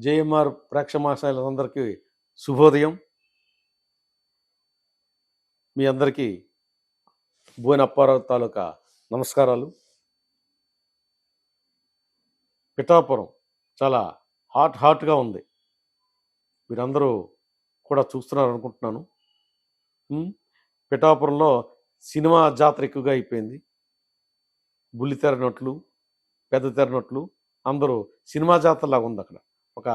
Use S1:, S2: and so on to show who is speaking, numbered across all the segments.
S1: JMR ప్రేక్షమాశాలందరికీ శుభోదయం. మీ అందరికీ బోయిన అప్పారావు తాలూకా నమస్కారాలు. పిఠాపురం చాలా హాట్గా ఉంది. మీరందరూ కూడా చూస్తున్నారు అనుకుంటున్నాను. పిఠాపురంలో సినిమా జాతర ఎక్కువగా అయిపోయింది. బుల్లితెర నటులు, పెద్ద తెర నటులు అందరూ సినిమా జాతరలాగా ఉంది. అక్కడ ఒక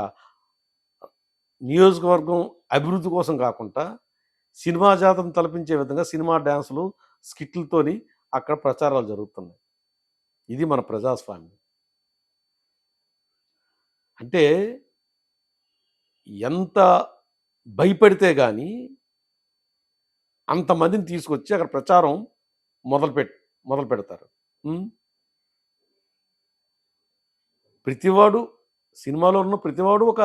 S1: నియోజకవర్గం అభివృద్ధి కోసం కాకుండా సినిమా జాతరను తలపించే విధంగా సినిమా డ్యాన్సులు, స్కిట్లతోని అక్కడ ప్రచారాలు జరుగుతున్నాయి. ఇది మన ప్రజాస్వామ్యం. అంటే ఎంత భయపడితే కానీ అంతమందిని తీసుకొచ్చి అక్కడ ప్రచారం మొదలు పెడతారు. ప్రతివాడు సినిమాలో ఉన్న ప్రతివాడు ఒక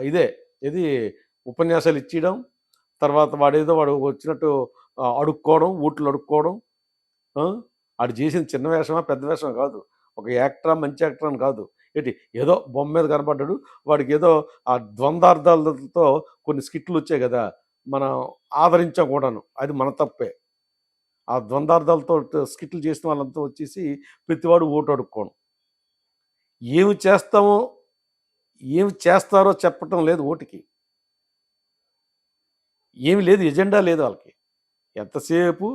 S1: ఇది ఉపన్యాసాలు ఇచ్చేయడం, తర్వాత వాడు వచ్చినట్టు అడుక్కోవడం, ఓట్లు అడుక్కోవడం. వాడు చేసిన చిన్న వేషమా పెద్ద వేషమా కాదు, ఒక యాక్టరా మంచి యాక్టర్ అని కాదు. ఏంటి ఏదో బొమ్మ మీద కనపడ్డాడు, వాడికి ఏదో ఆ ద్వంద్వార్థాలతో కొన్ని స్కిట్లు వచ్చాయి కదా, మనం ఆదరించాం కూడాను. అది మన తప్పే. ఆ ద్వంద్వార్థాలతో స్కిట్లు చేసిన వాళ్ళంతా వచ్చేసి ప్రతివాడు ఓటు అడుక్కోవడం. ఏమి చేస్తారో చెప్పటం లేదు. ఓటుకి ఏమి లేదు, ఎజెండా లేదు వాళ్ళకి. ఎంతసేపు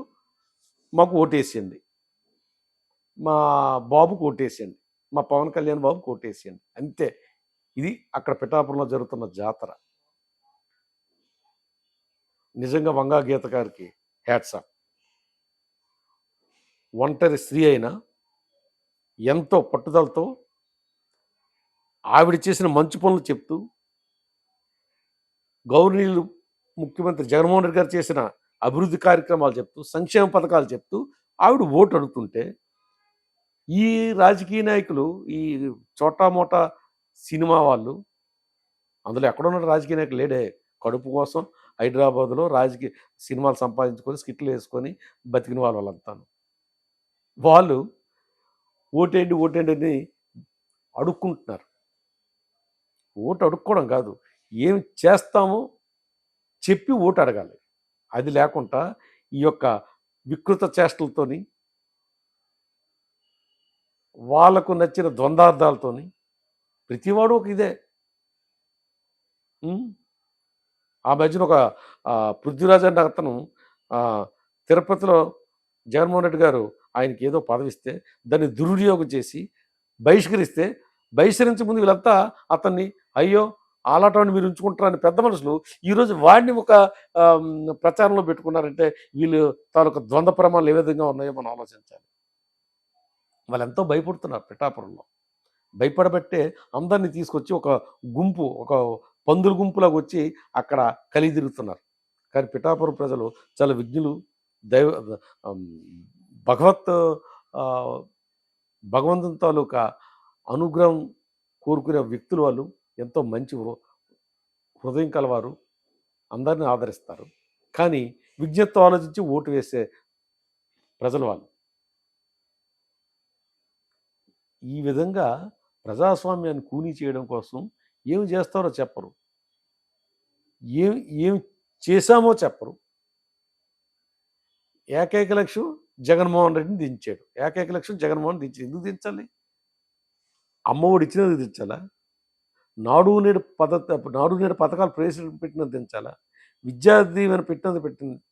S1: మాకు ఓటేసేయండి, మా బాబుకు ఓటేసేయండి, మా పవన్ కళ్యాణ్ బాబుకు ఓటేసేయండి, అంతే. ఇది అక్కడ పిఠాపురంలో జరుగుతున్న జాతర. నిజంగా వంగా గీత గారికి హ్యాట్స్ ఆఫ్. ఒంటరి స్త్రీ అయినా ఎంతో పట్టుదలతో ఆవిడ చేసిన మంచి పనులు చెప్తూ, గౌరవనీయులు ముఖ్యమంత్రి జగన్మోహన్ రెడ్డి గారు చేసిన అభివృద్ధి కార్యక్రమాలు చెప్తూ, సంక్షేమ పథకాలు చెప్తూ ఆవిడ ఓటు అడుగుతుంటే, ఈ రాజకీయ నాయకులు, ఈ చోటా మోటా సినిమా వాళ్ళు, అందులో ఎక్కడున్న రాజకీయ నాయకులు లేడే, కడుపు కోసం హైదరాబాద్లో రాజకీయ సినిమాలు సంపాదించుకొని స్కిట్లు వేసుకొని బతికిన వాళ్ళంతాను. వాళ్ళు ఓటేంటి అని అడుక్కుంటున్నారు. ఓటు అడుక్కోవడం కాదు, ఏం చేస్తామో చెప్పి ఓటు అడగాలి. అది లేకుండా ఈ యొక్క వికృత చేష్టలతోని, వాళ్లకు నచ్చిన ద్వంద్వార్థాలతోని ప్రతివాడు ఒక ఇదే. ఆ మధ్యన ఒక పృథ్వీరాజ్ అన్న అతను తిరుపతిలో జగన్మోహన్ రెడ్డి గారు ఆయనకి ఏదో పదవిస్తే దాన్ని దుర్వినియోగం చేసి బహిష్కరించే ముందు వీళ్ళంతా అతన్ని అయ్యో అలాంటి మీరు ఉంచుకుంటారని పెద్ద మనుషులు ఈరోజు వాడిని ఒక ప్రచారంలో పెట్టుకున్నారంటే వీళ్ళు తాలూకు ద్వంద్వ ప్రమాణాలు ఏ విధంగా ఉన్నాయో మనం ఆలోచించాలి. వాళ్ళు ఎంతో భయపడుతున్నారు. పిఠాపురంలో భయపడబట్టే అందరినీ తీసుకొచ్చి ఒక పందుల గుంపులాగా వచ్చి అక్కడ కలిగి తిరుగుతున్నారు. కానీ పిఠాపురం ప్రజలు చాలా విజ్ఞులు, భగవంతుని తాలూకా అనుగ్రహం కోరుకునే వ్యక్తులు. వాళ్ళు ఎంతో మంచి హృదయం కలవారు, అందరినీ ఆదరిస్తారు. కానీ విజ్ఞతతో ఆలోచించి ఓటు వేసే ప్రజలు వాళ్ళు. ఈ విధంగా ప్రజాస్వామ్యాన్ని కూనీ చేయడం కోసం ఏం చేస్తారో చెప్పరు, ఏం చేశామో చెప్పరు. ఏకైక లక్ష్యం జగన్మోహన్ రెడ్డిని దించాడు. ఏకైక లక్ష్యం జగన్మోహన్ దించాడు. ఎందుకు దించాలి? అమ్మఒడి ఇచ్చినది దించాలా? నాడు నేడు పథకాలు ప్రవేశపెట్టినది దించాలా? విద్యా దీవెన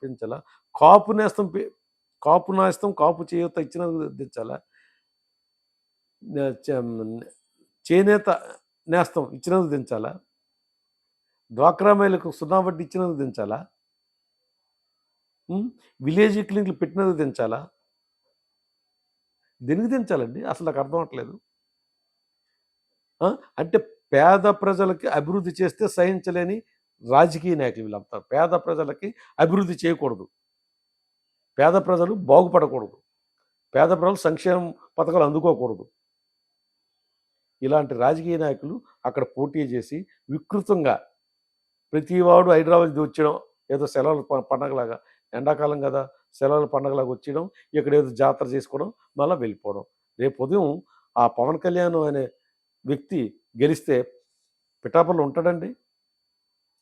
S1: పెంచాలా? కాపు నేస్తం కాపు చేయూత ఇచ్చినది దించాలా? చేనేత నేస్తం ఇచ్చినది దించాలా? డ్వాక్రా మహిళలకు 0 వడ్డీ ఇచ్చినది దించాలా? విలేజ్ క్లినిక్లు పెట్టినది దించాలా? దేనికి దించాలండి? అసలు నాకు అర్థం అవట్లేదు. అంటే పేద ప్రజలకి అభివృద్ధి చేస్తే సహించలేని రాజకీయ నాయకులు వీళ్ళంతా. పేద ప్రజలకి అభివృద్ధి చేయకూడదు, పేద ప్రజలు బాగుపడకూడదు, పేద ప్రజలు సంక్షేమ పథకాలు అందుకోకూడదు. ఇలాంటి రాజకీయ నాయకులు అక్కడ పోటీ చేసి వికృతంగా ప్రతివాడు హైదరాబాద్ వచ్చడం, ఏదో సెలవుల పండగలాగా, ఎండాకాలం కదా సెలవుల పండగలాగా వచ్చేయడం, ఇక్కడ ఏదో జాతర చేసుకోవడం, మళ్ళీ వెళ్ళిపోవడం. రేపు ఉదయం ఆ పవన్ కళ్యాణ్ అనే వ్యక్తి గెలిస్తే పిఠాపురంలో ఉంటాడండి?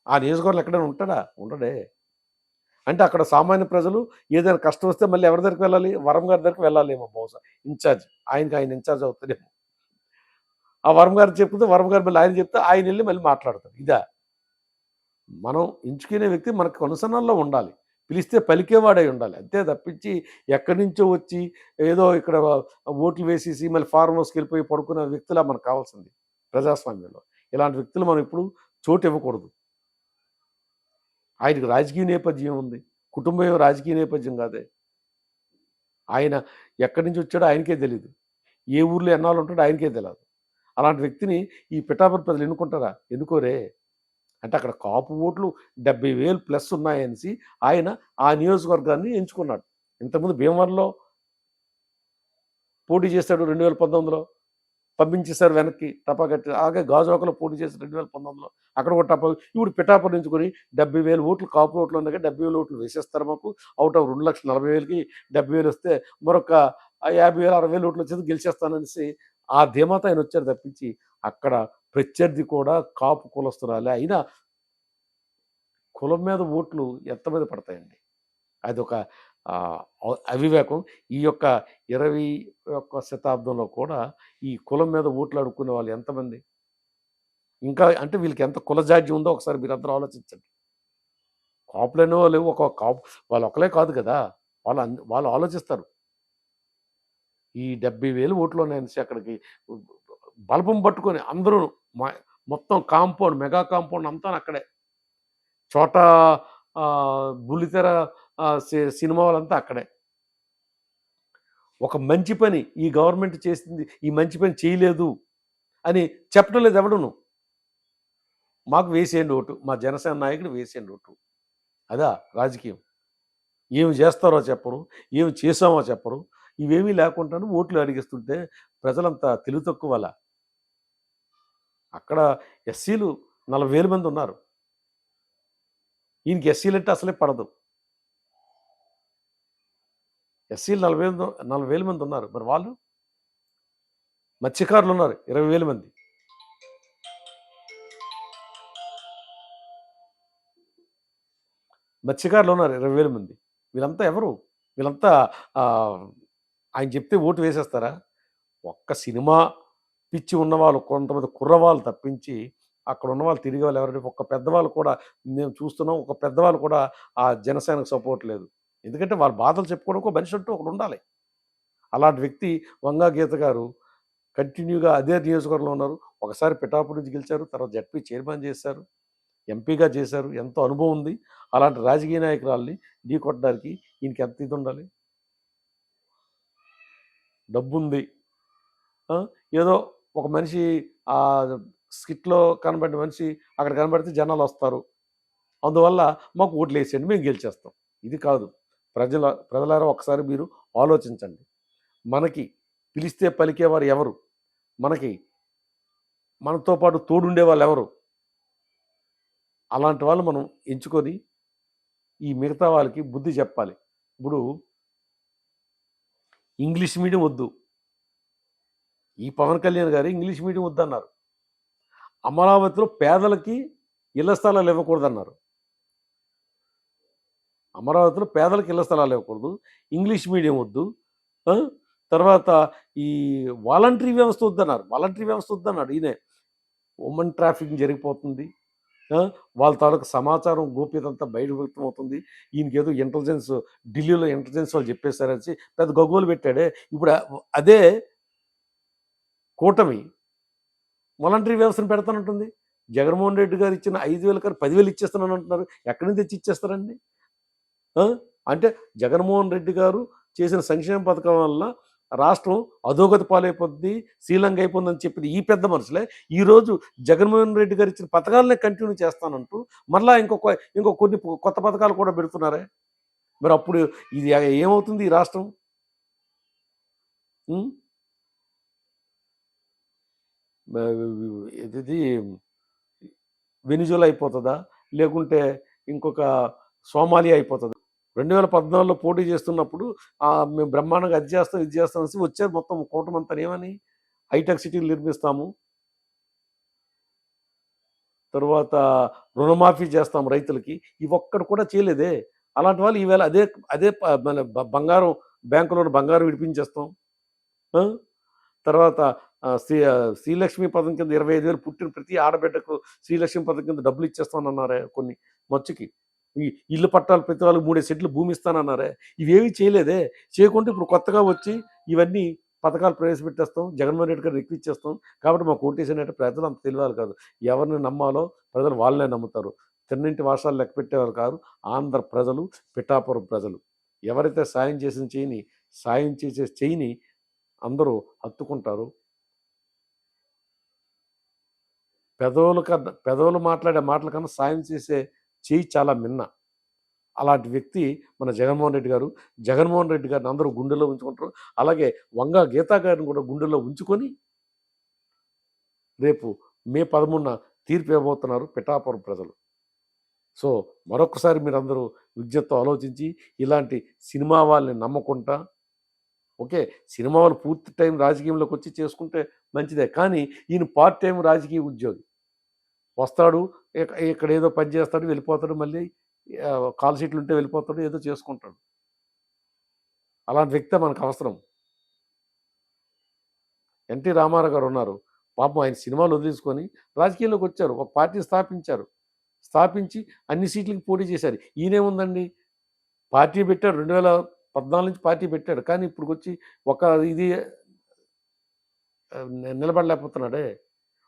S1: ఆ నియోజకవర్గంలో ఎక్కడైనా ఉంటాడా? ఉండడే. అంటే అక్కడ సామాన్య ప్రజలు ఏదైనా కష్టం వస్తే మళ్ళీ ఎవరి దగ్గరికి వెళ్ళాలి? వరం గారి దగ్గరికి వెళ్ళాలేమో బహుశా ఇన్ఛార్జ్. ఆయన ఇన్ఛార్జ్ అవుతాడేమో. ఆ వరం గారికి చెప్తే వరం గారు మళ్ళీ ఆయన చెప్తే ఆయన వెళ్ళి మళ్ళీ మాట్లాడతారు. ఇదా? మనం ఎంచుకునే వ్యక్తి మనకు కొనసనాల్లో ఉండాలి. పిలిస్తే పలికేవాడై ఉండాలి. అంతే తప్పించి ఎక్కడి నుంచో వచ్చి ఏదో ఇక్కడ ఓట్లు వేసేసి మళ్ళీ ఫార్మ్ హౌస్‌కి వెళ్ళిపోయి పడుకునే వ్యక్తులా మనకు కావాల్సింది ప్రజాస్వామ్యంలో. ఇలాంటి వ్యక్తులు మనం ఎప్పుడు చోటు ఇవ్వకూడదు. ఆయనకి రాజకీయ నేపథ్యం ఉంది. కుటుంబం రాజకీయ నేపథ్యం కాదే. ఆయన ఎక్కడి నుంచి వచ్చాడో ఆయనకే తెలీదు. ఏ ఊర్లో ఎన్నాళ్ళు ఉంటాడో ఆయనకే తెలదు. అలాంటి వ్యక్తిని ఈ పిఠాపురం ప్రజలు ఎన్నుకుంటారా? ఎన్నుకోరే. అంటే అక్కడ కాపు ఓట్లు 70,000 ప్లస్ ఉన్నాయనేసి ఆయన ఆ నియోజకవర్గాన్ని ఎంచుకున్నాడు. ఇంతకుముందు భీమవరంలో పోటీ చేశాడు 2019లో. పంపించేశారు వెనక్కి టపాకట్టి. అలాగే గాజువాకలో పోటీ చేసి 2019లో అక్కడ కూడా ఇప్పుడు పిఠాపురం ఎంచుకొని 70,000 ఓట్లు కాపు ఓట్లు ఉన్నాయి. 70,000 ఓట్లు వేసేస్తారు మాకు. అవుట్ ఆఫ్ 2,40,000కి 70,000 వస్తే మరొక 50,000, 60,000 ఓట్లు వచ్చేది గెలిచేస్తాననేసి ఆ ధీమాతో ఆయన వచ్చారు తప్పించి అక్కడ ప్రత్యర్థి కూడా కాపు కులస్తురాలే. అయినా కులం మీద ఓట్లు ఎంతమంది పడతాయండి? అదొక అవివేకం. ఈ యొక్క 21వ శతాబ్దంలో కూడా ఈ కులం మీద ఓట్లు అడుక్కునే వాళ్ళు ఎంతమంది? ఇంకా అంటే వీళ్ళకి ఎంత కులజాడ్యం ఉందో ఒకసారి మీరందరూ ఆలోచించండి. కాపులనే వాళ్ళు ఒక కాపు వాళ్ళు ఒకలే కాదు కదా! వాళ్ళు ఆలోచిస్తారు. ఈ 70,000 ఓట్లు ఉన్నాయనేసి అక్కడికి బలపం పట్టుకొని అందరూ మొత్తం కాంపౌండ్, మెగా కాంపౌండ్ అంతా అక్కడే. చోటా బుల్లితెర సినిమా వాళ్ళంతా అక్కడే. ఒక మంచి పని ఈ గవర్నమెంట్ చేసింది, ఈ మంచి పని చేయలేదు అని చెప్పడం లేదు ఎవడును. మాకు వేసేయండి ఓటు, మా జనసేన నాయకుడు వేసేయండి ఓటు. అదా రాజకీయం. ఏమి చేస్తారో చెప్పరు, ఏమి చేసామో చెప్పరు. ఇవేమీ లేకుండాను ఓట్లు అడిగిస్తుంటే ప్రజలంతా తెలివి తక్కువల. అక్కడ ఎస్సీలు 40,000 మంది ఉన్నారు. ఈయనకి ఎస్సీలు అంటే అసలే పడదు. ఎస్సీలు 40,000 మంది ఉన్నారు. మరి వాళ్ళు మత్స్యకారులు ఉన్నారు 20,000 మంది. మత్స్యకారులు ఉన్నారు 20,000 మంది. వీళ్ళంతా ఎవరు? వీళ్ళంతా ఆయన చెప్తే ఓటు వేసేస్తారా? ఒక్క సినిమా పిచ్చి ఉన్నవాళ్ళు కొంతమంది కుర్రవాళ్ళు తప్పించి అక్కడ ఉన్న వాళ్ళు తిరిగే వాళ్ళు ఎవరంటే ఒక్క పెద్దవాళ్ళు కూడా మేము చూస్తున్నాం. ఒక పెద్దవాళ్ళు కూడా ఆ జనసేనకు సపోర్ట్ లేదు. ఎందుకంటే వాళ్ళ బాధలు చెప్పుకోవడానికి ఒక మనిషి అంటూ ఒకడు ఉండాలి. అలాంటి వ్యక్తి వంగా గీత గారు కంటిన్యూగా అదే నియోజకవర్గంలో ఉన్నారు. ఒకసారి పిఠాపురం నుంచి గెలిచారు. తర్వాత జడ్పీ చైర్మన్ చేశారు, ఎంపీగా చేశారు. ఎంతో అనుభవం ఉంది. అలాంటి రాజకీయ నాయకురాల్ని ఢీకొట్టడానికి ఈయనకి ఎంత ఇది ఉండాలి? డబ్బుంది. ఏదో ఒక మనిషి ఆ స్కిట్లో కనబడిన మనిషి అక్కడ కనబడితే జనాలు వస్తారు. అందువల్ల మాకు ఓట్లు వేసేయండి, మేము గెలిచేస్తాం. ఇది కాదు. ప్రజలారా ఒకసారి మీరు ఆలోచించండి. మనకి పిలిస్తే పలికేవారు ఎవరు? మనతో పాటు తోడుండే వాళ్ళు ఎవరు? అలాంటి వాళ్ళు మనం ఎంచుకొని ఈ మిగతా వాళ్ళకి బుద్ధి చెప్పాలి. ఇప్పుడు ఇంగ్లీష్ మీడియం వద్దు. ఈ పవన్ కళ్యాణ్ గారు ఇంగ్లీష్ మీడియం వద్దన్నారు. అమరావతిలో పేదలకి ఇళ్ల స్థలాలు ఇవ్వకూడదన్నారు. అమరావతిలో పేదలకు ఇళ్ల స్థలాలు ఇవ్వకూడదు, ఇంగ్లీష్ మీడియం వద్దు, తర్వాత ఈ వాలంటరీ వ్యవస్థ వద్దన్నారు. వాలంటరీ వ్యవస్థ వద్దన్నాడు ఈయనే. ఉమెన్ ట్రాఫికింగ్ జరిగిపోతుంది, వాళ్ళ తాలూకు సమాచారం గోప్యత అంతా బయట వ్యక్తం అవుతుంది. ఈయనకి ఏదో ఇంటెలిజెన్స్, ఢిల్లీలో ఇంటెలిజెన్స్ వాళ్ళు చెప్పేశారని పెద్ద గగ్గోలు పెట్టాడే. ఇప్పుడు అదే కూటమి వాలంటరీ వ్యవస్థను పెడతానంటుంది. జగన్మోహన్ రెడ్డి గారు ఇచ్చిన 5,000 కానీ 10,000 ఇచ్చేస్తానని అంటున్నారు. ఎక్కడి నుంచి తెచ్చి ఇచ్చేస్తారండి? అంటే జగన్మోహన్ రెడ్డి గారు చేసిన సంక్షేమ పథకం వల్ల రాష్ట్రం అధోగతి పాలైపోద్ది, శ్రీలంక అయిపోతుందని చెప్పింది ఈ పెద్ద మనుషులే ఈరోజు జగన్మోహన్ రెడ్డి గారు ఇచ్చిన పథకాలనే కంటిన్యూ చేస్తానంటూ మళ్ళీ ఇంకో కొన్ని కొత్త పథకాలు కూడా పెడుతున్నారే. మరి అప్పుడు ఇది ఏమవుతుంది ఈ రాష్ట్రం? ఇది వెనిజులా అయిపోతుందా, లేకుంటే ఇంకొక సోమాలియా అయిపోతుందా? 2014లో పోటీ చేస్తున్నప్పుడు మేము బ్రహ్మాండంగా అది చేస్తాం, ఇది చేస్తాం అని వచ్చేది మొత్తం కూటమంతా ఏమని హైటెక్ సిటీలు నిర్మిస్తాము, తర్వాత రుణమాఫీ చేస్తాం రైతులకి, ఇవొక్కటి కూడా చేయలేదే. అలాంటి వాళ్ళు ఈవేళ అదే అదే మన బంగారం, బ్యాంకులో బంగారం విడిపించేస్తాం. ఆ? తర్వాత శ్రీలక్ష్మి పథకం కింద 25,000 పుట్టిన ప్రతి ఆడబిడ్డకు శ్రీలక్ష్మి పథకం కింద డబ్బులు ఇచ్చేస్తానన్నారే కొన్ని మచ్చుకి. ఈ ఇల్లు పట్టాలు ప్రతి వాళ్ళకి 3 సెంట్లు భూమి ఇస్తానన్నారే. ఇవేమీ చేయలేదే. చేయకుంటే ఇప్పుడు కొత్తగా వచ్చి ఇవన్నీ పథకాలు ప్రవేశపెట్టేస్తాం, జగన్మోహన్ రెడ్డి గారు ఎక్కిచ్చేస్తాం. కాబట్టి మాకు ఓటేసినట్టు ప్రజలు అంత తెలియాలి కాదు. ఎవరిని నమ్మాలో ప్రజలు వాళ్ళనే నమ్ముతారు. తిన్నింటి వాసాలు లెక్క పెట్టేవారు కాదు ఆంధ్ర ప్రజలు, పిఠాపురం ప్రజలు. ఎవరైతే సాయం చేసిన చేయని, సాయం చేసే చెయ్యిని అందరూ హత్తుకుంటారు. పెదవులు మాట్లాడే మాటల కన్నా సాయం చేసే చెయ్యి చాలా మిన్న. అలాంటి వ్యక్తి మన జగన్మోహన్ రెడ్డి గారు. జగన్మోహన్ రెడ్డి గారిని అందరూ గుండెల్లో ఉంచుకుంటారు. అలాగే వంగా గీతా గారిని కూడా గుండెల్లో ఉంచుకొని రేపు మే 13న తీర్పు ఇవ్వబోతున్నారు పిఠాపురం ప్రజలు. సో మరొకసారి మీరందరూ విజ్ఞతతో ఆలోచించి ఇలాంటి సినిమా వాళ్ళని నమ్మకుండా, ఓకే, సినిమా వాళ్ళు పూర్తి టైం రాజకీయంలోకి వచ్చి చేసుకుంటే మంచిదే. కానీ ఈయన పార్ట్ టైం రాజకీయ ఉద్యోగి. వస్తాడు, ఇక్కడ ఏదో పని చేస్తాడు, వెళ్ళిపోతాడు, మళ్ళీ కాల్ షీట్లు ఉంటే వెళ్ళిపోతాడు, ఏదో చేసుకుంటాడు. అలాంటి వ్యక్తే మనకు అవసరం. ఎన్టీ రామారావు గారు ఉన్నారు. పాపం ఆయన సినిమాలు వదిలేసుకొని రాజకీయాల్లోకి వచ్చారు. ఒక పార్టీ స్థాపించారు. స్థాపించి అన్ని సీట్లకి పోటీ చేశారు. ఈయనేముందండి, పార్టీ పెట్టాడు, 2014 నుంచి పార్టీ పెట్టాడు. కానీ ఇప్పుడు వచ్చి ఒక ఇది నిలబడలేకపోతున్నాడే.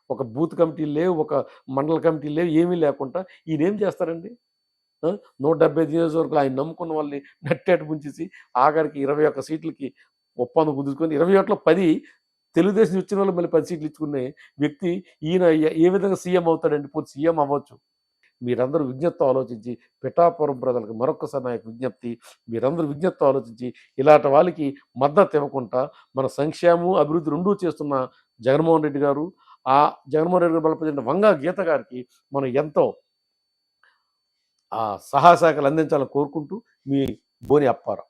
S1: ఒక బూత్ కమిటీలు లేవు, ఒక మండల కమిటీలు లేవు, ఏమీ లేకుండా ఈయనేం చేస్తారండి? 175 నియోజకవర్గాలు ఆయన నమ్ముకున్న వాళ్ళని నట్టేట ముంచేసి ఆఖరికి 21 సీట్లకి ఒప్పందం కుదుర్చుకొని 21లో 10 తెలుగుదేశం వచ్చిన వాళ్ళు మళ్ళీ 10 సీట్లు ఇచ్చుకునే వ్యక్తి ఈయన ఏ విధంగా సీఎం అవుతాడండి? పోతే సీఎం అవ్వచ్చు. మీరందరూ విజ్ఞప్తితో ఆలోచించి, పిఠాపురం ప్రజలకు మరొక్కసారి నా యొక్క విజ్ఞప్తి, మీరందరూ విజ్ఞప్తితో ఆలోచించి ఇలాంటి వాళ్ళకి మద్దతు ఇవ్వకుండా మన సంక్షేమం, అభివృద్ధి రెండూ చేస్తున్న జగన్మోహన్ రెడ్డి గారు, ఆ జగన్మోహన్ రెడ్డి గారు బలపరిచిన వంగా గీత గారికి మనం ఎంతో సహాయ సహకారాలు అందించాలని కోరుకుంటూ మీ బోని అప్పారావు.